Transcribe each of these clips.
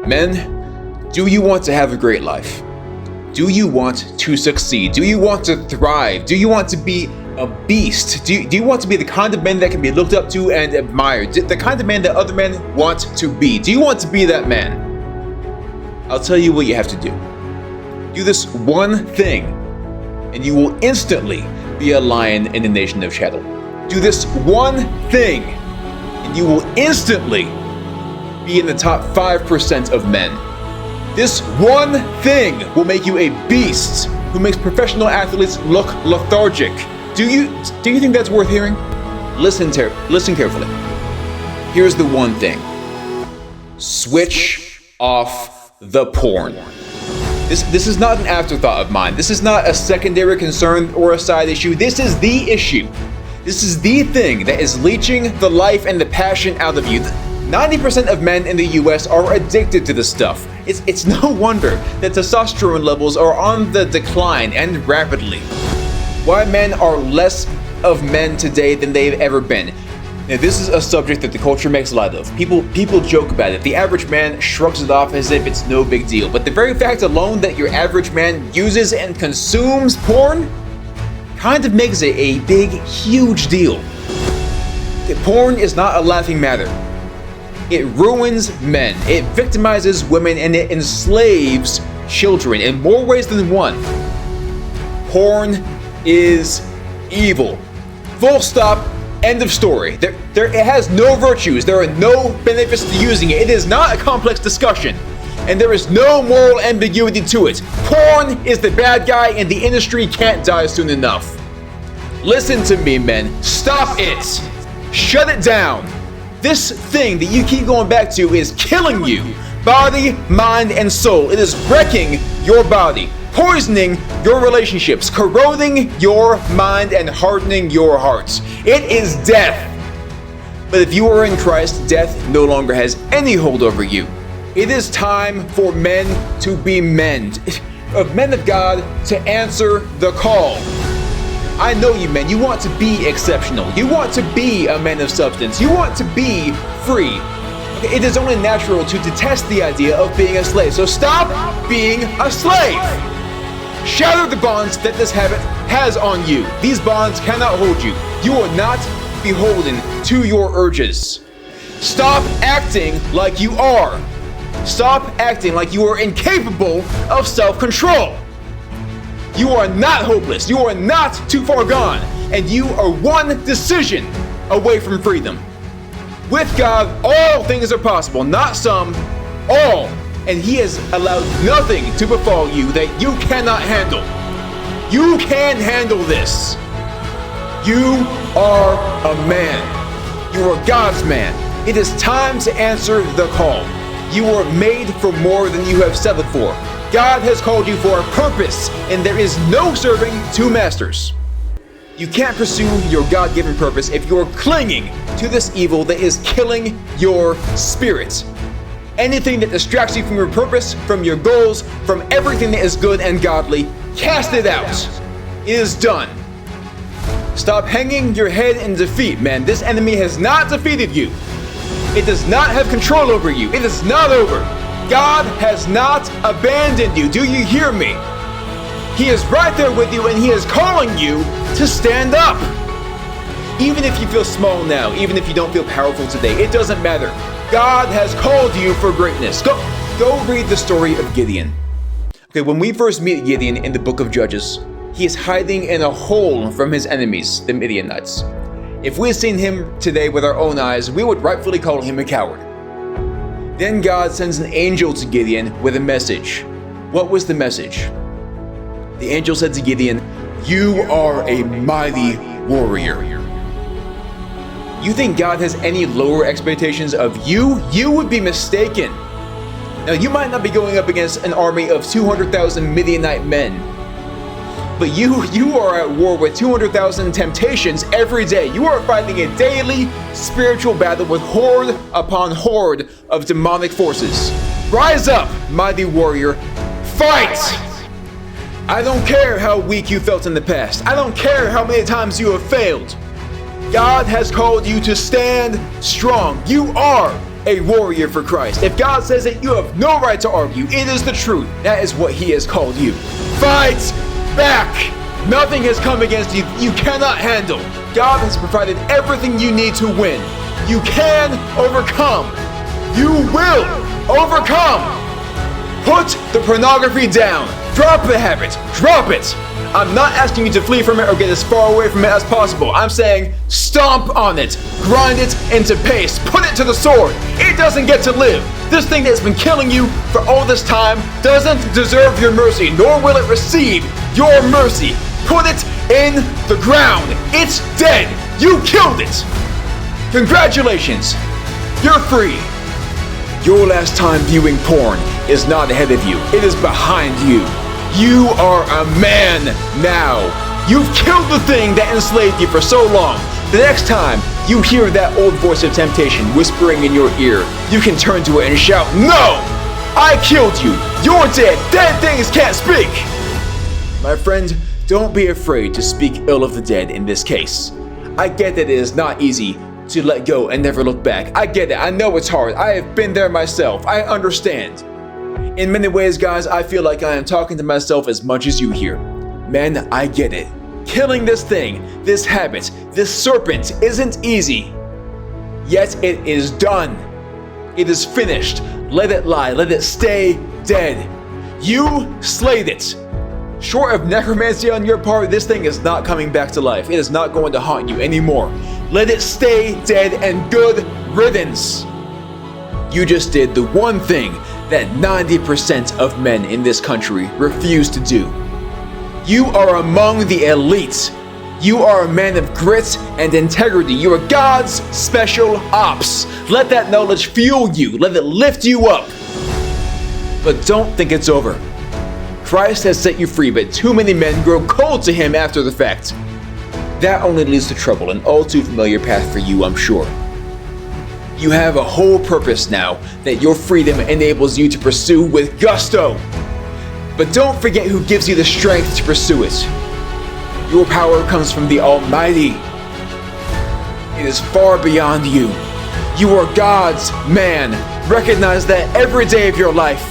Men, do you want to have a great life? Do you want to succeed? Do you want to thrive? Do you want to be a beast? Do you want to be the kind of man that can be looked up to and admired? The kind of man that other men want to be? Do you want to be that man? I'll tell you what you have to do. Do this one thing, and you will instantly be a lion in the nation of Shadow. Do this one thing, and you will instantly be in the top 5% of men. This one thing will make you a beast who makes professional athletes look lethargic. Do you think that's worth hearing? Listen carefully. Here's the one thing. Switch off the porn. This is not an afterthought of mine. This is not a secondary concern or a side issue. This is the issue. This is the thing that is leeching the life and the passion out of you. 90% of men in the US are addicted to this stuff. It's no wonder that testosterone levels are on the decline, and rapidly. Why men are less of men today than they've ever been. Now, this is a subject that the culture makes light of. People joke about it. The average man shrugs it off as if it's no big deal. But the very fact alone that your average man uses and consumes porn kind of makes it a big, huge deal. Porn is not a laughing matter. It ruins men, it victimizes women, and it enslaves children in more ways than one. Porn is evil. Full stop, end of story. It has no virtues, there are no benefits to using it. It is not a complex discussion, and there is no moral ambiguity to it. Porn is the bad guy, and the industry can't die soon enough. Listen to me, men. Stop it. Shut it down. This thing that you keep going back to is killing you, body, mind, and soul. It is wrecking your body, poisoning your relationships, corroding your mind, and hardening your hearts. It is death. But if you are in Christ, death no longer has any hold over you. It is time for men to be men, of men of God to answer the call. I know you men, you want to be exceptional. You want to be a man of substance. You want to be free. Okay, it is only natural to detest the idea of being a slave. So stop being a slave. Shatter the bonds that this habit has on you. These bonds cannot hold you. You are not beholden to your urges. Stop acting like you are. Stop acting like you are incapable of self-control. You are not hopeless, you are not too far gone, and you are one decision away from freedom. With God, all things are possible, not some, all, and He has allowed nothing to befall you that you cannot handle. You can handle this. You are a man. You are God's man. It is time to answer the call. You are made for more than you have settled for. God has called you for a purpose, and there is no serving two masters. You can't pursue your God-given purpose if you're clinging to this evil that is killing your spirit. Anything that distracts you from your purpose, from your goals, from everything that is good and godly, cast it out. It is done. Stop hanging your head in defeat, man. This enemy has not defeated you. It does not have control over you. It is not over. God has not abandoned you. Do you hear me? He is right there with you, and He is calling you to stand up. Even if you feel small now, even if you don't feel powerful today, it doesn't matter. God has called you for greatness. Go read the story of Gideon. Okay, when we first meet Gideon in the book of Judges, he is hiding in a hole from his enemies, the Midianites. If we had seen him today with our own eyes, we would rightfully call him a coward. Then God sends an angel to Gideon with a message. What was the message? The angel said to Gideon, "You are a mighty warrior." You think God has any lower expectations of you? You would be mistaken. Now, you might not be going up against an army of 200,000 Midianite men, but you are at war with 200,000 temptations every day. You are fighting a daily spiritual battle with horde upon horde of demonic forces. Rise up, mighty warrior. Fight! I don't care how weak you felt in the past. I don't care how many times you have failed. God has called you to stand strong. You are a warrior for Christ. If God says it, you have no right to argue. It is the truth. That is what he has called you. Fight back! Nothing has come against you you cannot handle. God has provided everything you need to win. You can overcome. You will overcome. Put the pornography down. Drop the habit. Drop it. I'm not asking you to flee from it or get as far away from it as possible. I'm saying stomp on it. Grind it into paste. Put it to the sword. It doesn't get to live. This thing that's been killing you for all this time doesn't deserve your mercy, nor will it receive your mercy. Put it in the ground. It's dead. You killed it. Congratulations. You're free. Your last time viewing porn is not ahead of you. It is behind you. You are a man now. You've killed the thing that enslaved you for so long. The next time you hear that old voice of temptation whispering in your ear, you can turn to it and shout, "No! I killed you! You're dead! Dead things can't speak!" My friend, don't be afraid to speak ill of the dead in this case. I get that it is not easy to let go and never look back. I get it. I know it's hard. I have been there myself. I understand. In many ways, guys, I feel like I am talking to myself as much as you here. Man, I get it. Killing this thing, this habit, this serpent isn't easy. Yet it is done. It is finished. Let it lie. Let it stay dead. You slayed it. Short of necromancy on your part, this thing is not coming back to life. It is not going to haunt you anymore. Let it stay dead and good riddance. You just did the one thing that 90% of men in this country refuse to do. You are among the elite. You are a man of grit and integrity. You are God's special ops. Let that knowledge fuel you. Let it lift you up. But don't think it's over. Christ has set you free, but too many men grow cold to him after the fact. That only leads to trouble, an all too familiar path for you, I'm sure. You have a whole purpose now that your freedom enables you to pursue with gusto. But don't forget who gives you the strength to pursue it. Your power comes from the Almighty. It is far beyond you. You are God's man. Recognize that every day of your life.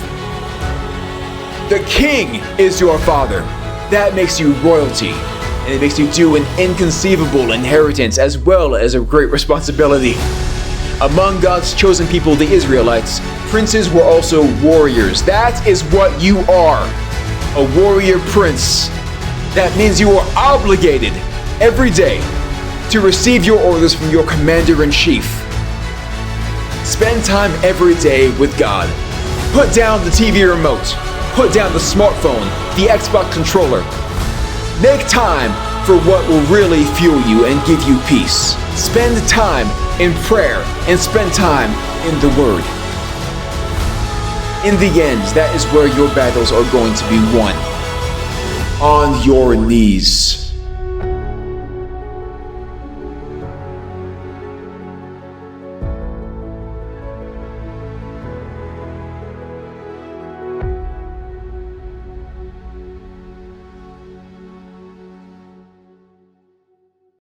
The King is your father. That makes you royalty. And it makes you do an inconceivable inheritance as well as a great responsibility. Among God's chosen people, the Israelites, princes were also warriors. That is what you are. A warrior prince. That means you are obligated every day to receive your orders from your commander-in-chief. Spend time every day with God. Put down the TV remote. Put down the smartphone, the Xbox controller. Make time for what will really fuel you and give you peace. Spend time in prayer and spend time in the Word. In the end, that is where your battles are going to be won. On your knees.